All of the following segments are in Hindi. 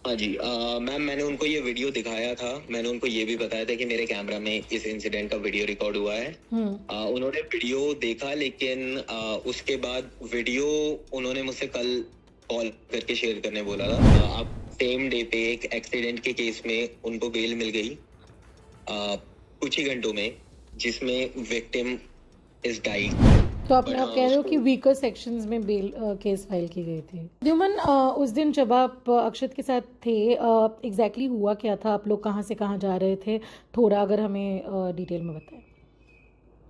हाँ जी, मैम मैंने उनको ये वीडियो दिखाया था। मैंने उनको ये भी बताया था कि मेरे कैमरा में इस इंसिडेंट का वीडियो रिकॉर्ड हुआ है। उन्होंने वीडियो देखा, लेकिन उसके बाद वीडियो उन्होंने मुझसे कल कॉल करके शेयर करने बोला था। अब सेम डे पे एक एक्सीडेंट के केस में उनको बेल मिल गई कुछ ही घंटों में, जिसमें विक्टिम इज डाइड। तो आप कह रहे हो कि वीकर सेक्शंस में बेल केस फाइल की गई थी। द्युमन, उस दिन जब आप अक्षत के साथ थे, एग्जैक्टली हुआ क्या था? आप लोग कहाँ से कहाँ जा रहे थे? थोड़ा अगर हमें डिटेल में बताएं।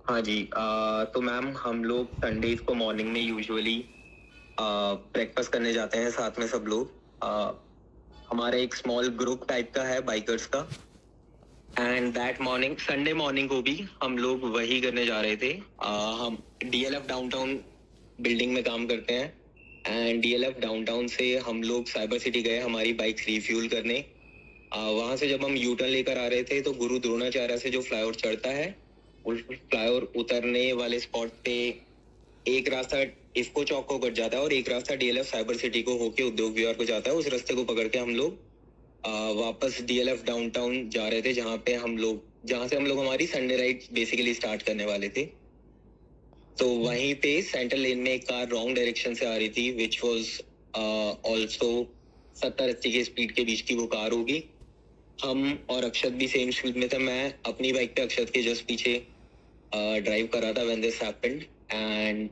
हाँ जी, तो मैम हम लोग संडेज को मॉर्निंग में यूजुअली ब्रेकफास्ट करने जाते हैं साथ में सब लोग। हमारा एक स्मॉल ग्रुप टाइप का है बाइकर्स का, and that morning, Sunday morning को भी हम लोग वही करने जा रहे थे। हम DLF डाउनटाउन बिल्डिंग में काम करते हैं, एंड DLF डाउनटाउन से हम लोग साइबर सिटी गए हमारी बाइक रिफ्यूल करने। वहां से जब हम यूटर्न लेकर आ रहे थे तो गुरु द्रोणाचार्य से जो फ्लाईओवर चढ़ता है, उस फ्लाईओवर उतरने वाले स्पॉट पे एक रास्ता इफ्को चौक को कट जाता है और एक रास्ता DLF साइबर सिटी को होके उद्योग विहार को जाता है। उस रास्ते को पकड़ के हम लोग वापस DLF डाउनटाउन जा रहे थे, जहाँ से हम लोग हमारी संडे राइड बेसिकली स्टार्ट करने वाले थे। तो वहीं पे सेंट्रल लेन में एक कार रॉन्ग डायरेक्शन से आ रही थी, विच वॉज ऑल्सो 70-80 के स्पीड के बीच की वो कार होगी। हम और अक्षत भी सेम स्पीड में थे। मैं अपनी बाइक पे अक्षत के जस्ट पीछे ड्राइव कर रहा था व्हेन दिस हैपेंड, एंड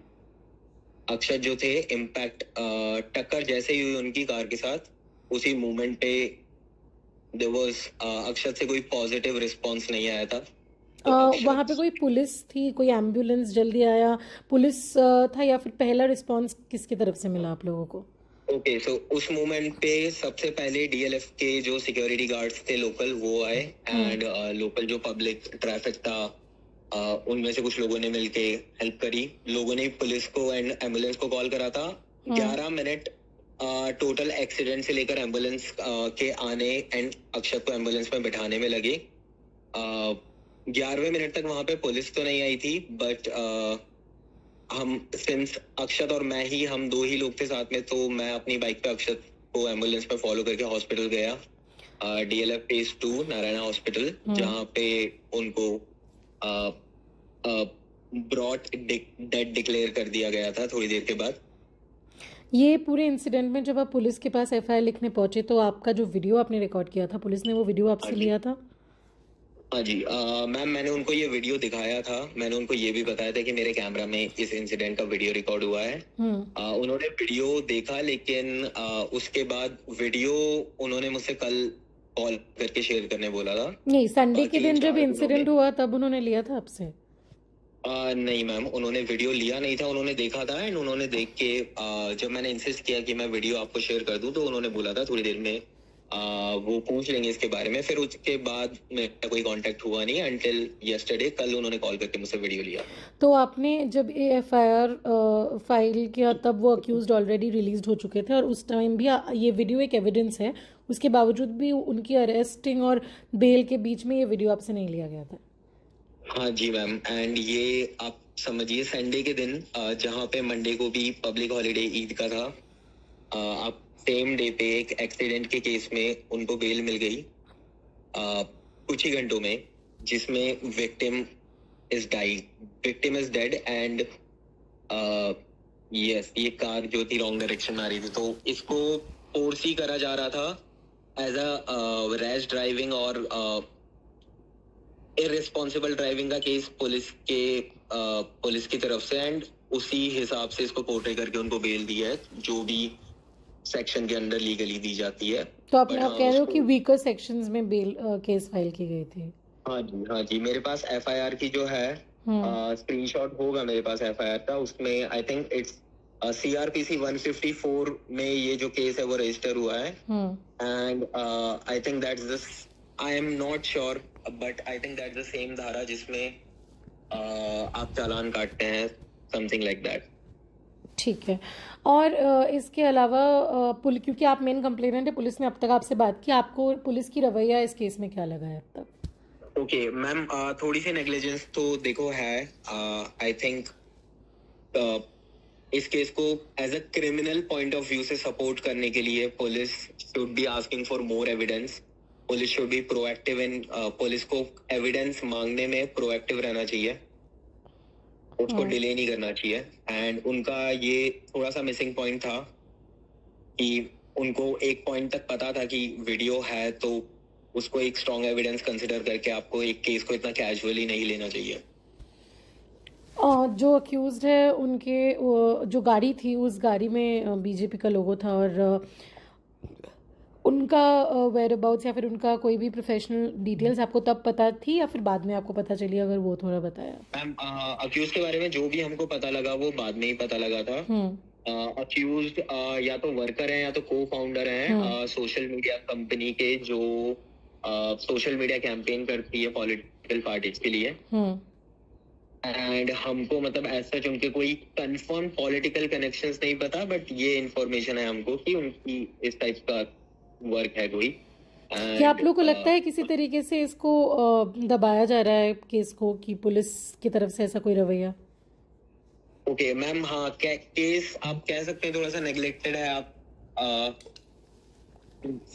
अक्षत जो थे इम्पैक्ट टक्कर जैसे ही हुई उनकी कार के साथ, उसी मोमेंट पे देयर वाज अक्षत से कोई पॉजिटिव रिस्पांस नहीं आया था। वहाँ पे कोई पुलिस थी? कोई एम्बुलेंस जल्दी आया? पुलिस था या फिर पहला रिस्पांस किसकी तरफ से मिला आप लोगों को? ओके, सो उस मोमेंट पे सबसे पहले DLF के जो सिक्योरिटी गार्ड्स थे लोकल, वो आए, एंड लोकल जो पब्लिक ट्रैफिक था उनमें से कुछ लोगों ने मिलके हेल्प करी। लोगों ने पुलिस को एंड एम्बुलेंस को कॉल करा था। 11 मिनट टोटल एक्सीडेंट से लेकर एम्बुलेंस के आने एंड अक्षत को एम्बुलेंस में बिठाने में लगे। 11वें मिनट तक वहां पे पुलिस तो नहीं आई थी, बट हम सिंस अक्षत और मैं ही, हम दो ही लोग थे साथ में, तो मैं अपनी बाइक पे अक्षत को एम्बुलेंस में फॉलो करके हॉस्पिटल गया, DLF फेज 2 नारायणा हॉस्पिटल, जहाँ पे उनको ब्रॉट डेड डिक्लेयर कर दिया गया था थोड़ी देर के बाद। ये पूरे इंसिडेंट में जब आप पुलिस के पास FIR लिखने पहुंचे, तो आपका जो वीडियो आपने रिकॉर्ड किया था, पुलिस ने वो वीडियो आपसे लिया था? हाँ जी, मैम मैंने उनको ये वीडियो दिखाया था। मैंने उनको ये भी बताया था कि मेरे कैमरा में इस इंसिडेंट का वीडियो रिकॉर्ड हुआ है। उन्होंने वीडियो देखा, लेकिन उसके बाद वीडियो उन्होंने मुझसे कल कॉल करके शेयर करने बोला था। नहीं, संडे के दिन जब इंसिडेंट हुआ तब उन्होंने लिया था आपसे? नहीं मैम, उन्होंने वीडियो लिया नहीं था। उन्होंने देखा था, एंड उन्होंने देख के जब मैंने इंसिस्ट किया कि मैं वीडियो आपको शेयर कर दूं, तो उन्होंने बोला था थोड़ी देर में वो पूछ लेंगे इसके बारे में। फिर उसके बाद मेरा कोई कांटेक्ट हुआ नहीं अंटिल यस्टरडे। कल उन्होंने कॉल करके मुझसे वीडियो लिया। तो आपने जब FIR फाइल किया तब वो अक्यूज्ड ऑलरेडी रिलीज्ड हो चुके थे, और उस टाइम भी ये वीडियो एक एविडेंस है, उसके बावजूद भी उनकी अरेस्टिंग और बेल के बीच में ये वीडियो आपसे नहीं लिया गया था? हाँ जी मैम, एंड ये आप समझिए संडे के दिन, जहाँ पे मंडे को भी पब्लिक हॉलीडे ईद का था, आप सेम डे पे एक एक्सीडेंट के केस में उनको बेल मिल गई कुछ ही घंटों में, जिसमें victim is dead, and yes, ये कार जो थी रॉन्ग डायरेक्शन में आ रही थी, तो इसको फोर्स ही करा जा रहा था एज अ रैश ड्राइविंग और इररिस्पॉन्सिबल ड्राइविंग का केस पुलिस की तरफ से, एंड उसी हिसाब से इसको पोर्ट्रे करके उनको बेल दिया है, जो भी सेक्शन के अंदर लीगली दी जाती है। तो आप कह रहे हो कि वीकर सेक्शंस में बेल केस फाइल की गई थी? हाँ जी, मेरे पास FIR की जो है स्क्रीनशॉट होगा मेरे पास FIR का। उसमें आई थिंक इट्स CRPC 154 में ये जो केस है वो रजिस्टर हुआ है, and I think that's I am not sure, but I think that's the same धारा जिसमें आप चालान काटते हैं, समथिंग लाइक दैट। ठीक है। और इसके अलावा क्योंकि आप मेन कंप्लेनेंट है, पुलिस ने अब तक आपसे बात की, आपको पुलिस की रवैया इस केस में क्या लगा है अब तक? ओके मैम, थोड़ी सी नेग्लिजेंस तो देखो है। आई थिंक इस केस को as a criminal point of view से सपोर्ट करने के लिए police should be asking for more evidence. Police should be proactive in, police को एविडेंस मांगने में प्रोएक्टिव रहना चाहिए, उसको डिले नहीं करना चाहिए. एंड उनका ये थोड़ा सा मिसिंग पॉइंट था कि उनको एक पॉइंट तक पता था कि वीडियो है, तो उसको एक स्ट्रॉन्ग एविडेंस कंसिडर करके आपको एक केस को इतना कैजुअली नहीं लेना चाहिए. जो अक्यूज्ड है उनके जो गाड़ी थी उस गाड़ी में बीजेपी का लोगो था और उनका वेयर अबाउट्स या फिर उनका कोई भी प्रोफेशनल डिटेल्स आपको तब पता थी या फिर बाद में आपको पता चली, अगर वो थोड़ा बताया. मैम अक्यूज के बारे में जो भी हमको पता लगा वो बाद में ही पता लगा था. अक्यूज या तो वर्कर हैं या तो को फाउंडर हैं सोशल मीडिया कंपनी के, जो सोशल मीडिया कैंपेन करती है पॉलिटिकल पार्टीज के लिए. एंड हमको मतलब एज सच उनके कोई कंफर्म पॉलिटिकल कनेक्शंस नहीं पता, बट ये इंफॉर्मेशन है हमको कि उनकी इस टाइप का वर्क है कोई. क्या आप लोग को लगता है किसी तरीके से इसको दबाया जा रहा है केस को, कि पुलिस की तरफ से ऐसा कोई रवैया? ओके मैम, हाँ केस आप कह सकते हैं थोड़ा सा नेग्लेक्टेड है. आप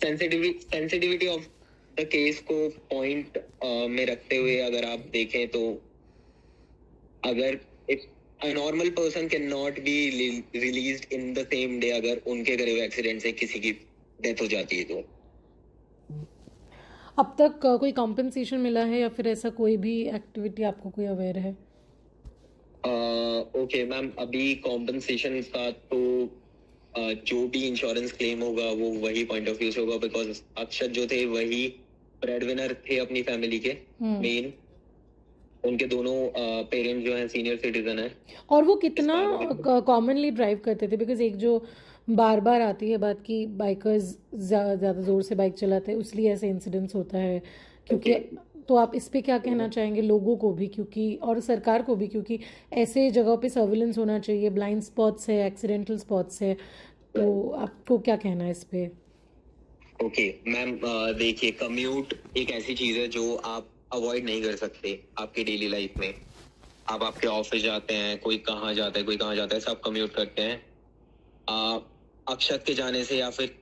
सेंसिटिविटी ऑफ द केस को पॉइंट में रखते हुए अगर आप देखें तो अगर a normal person cannot be released in the same day अगर उनके करे हुए एक्सीडेंट से किसी की डेथ हो जाती है तो. अब तक कोई कॉम्पेंसेशन मिला है या फिर ऐसा कोई भी एक्टिविटी आपको कोई अवेयर है? ओके मैम, अभी कॉम्पेंसेशन का तो जो भी इंश्योरेंस क्लेम होगा वो वही पॉइंट ऑफ व्यू से होगा, बिकॉज अक्षत जो थे वही ब्रेड विनर थे अपनी फैमिली के मेन. उनके दोनों पेरेंट्स जो हैं सीनियर सिटीजन हैं. और वो कितना कॉमनली ड्राइव करते थे? बिकॉज एक जो बार बार आती है बात कि बाइकर्स ज़्यादा ज़ोर से बाइक चलाते हैं, इसलिए ऐसे इंसिडेंट्स होता है. क्योंकि तो आप इस पे क्या कहना चाहेंगे लोगों को भी, क्योंकि और सरकार को भी, क्योंकि ऐसे जगहों पे सर्विलेंस होना चाहिए, ब्लाइंड स्पॉट्स है, एक्सीडेंटल स्पॉट्स है, तो आपको क्या कहना है इस पे? ओके मैम, देखिए कम्यूट एक ऐसी चीज़ है जो आप अवॉइड नहीं कर सकते आपकी डेली लाइफ में. आप आपके ऑफिस जाते हैं, कोई कहाँ जाता है कोई कहाँ जाता है, सब कम्यूट करते हैं. अक्षत के जाने से या फिर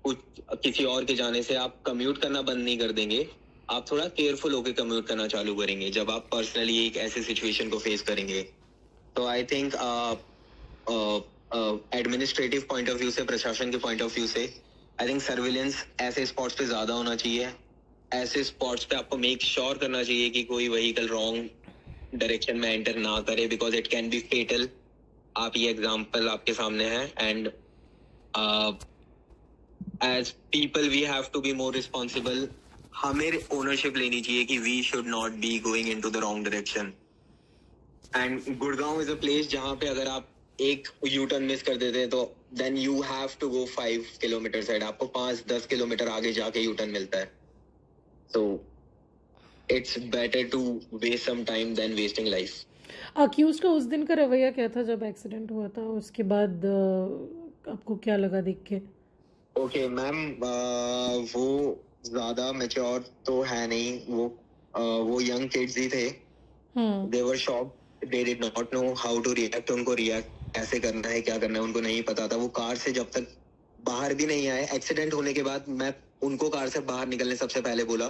कुछ किसी और के जाने से आप कम्यूट करना बंद नहीं कर देंगे. आप थोड़ा केयरफुल होकर कम्यूट करना चालू करेंगे जब आप पर्सनली एक ऐसे सिचुएशन को फेस करेंगे. तो I think administrative point of view से, प्रशासन के पॉइंट ऑफ व्यू से, आई थिंक सर्विलेंस ऐसे स्पॉट्स पे ज्यादा होना चाहिए. ऐसे स्पॉट्स पे आपको मेक श्योर करना चाहिए कि कोई व्हीकल रॉन्ग डायरेक्शन में एंटर ना करे, because it can be fatal. आप ये एग्जांपल आपके सामने है. And as people we have to be more responsible. हमें ओनरशिप लेनी चाहिए कि we should not be going into the wrong direction. And Gurgaon is a place जहाँ पे अगर आप एक यू टर्न मिस कर देते हैं तो then you have to go 5 kilometre side. आपको 5-10 किलोमीटर आगे जाके यू टर्न मिलता है. So it's better to waste some time than wasting life. Accused का उस दिन का रवैया क्या था जब एक्सीडेंट हुआ था? उसके बाद आपको क्या लगा देख के? ओके मैम, वो ज्यादा मैच्योर तो है नहीं. वो यंग किड्स ही थे. They were shocked. They did not know how to react. उनको रिएक्ट कैसे करना है, क्या करना है, उनको नहीं पता था. वो कार से जब तक बाहर भी नहीं आए, एक्सीडेंट होने के बाद मैं उनको कार से बाहर निकलने सबसे पहले बोला.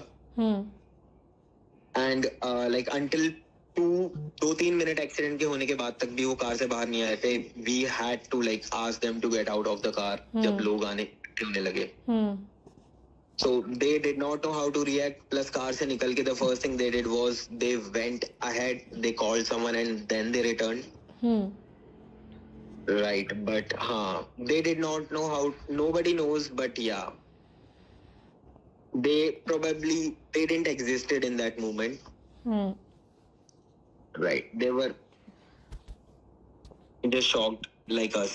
And like until 2-3 minute accident के होने के बाद तक भी वो कार से बाहर नहीं आए थे. We had to like ask them to get out of the car जब लोग आने होने लगे. So they did not know how to react. Plus car से निकल के the first thing they did was they went ahead, they called someone and then they returned. Right, but they did not know how. Nobody knows, but yeah, they didn't existed in that moment. Right, they were just shocked like us.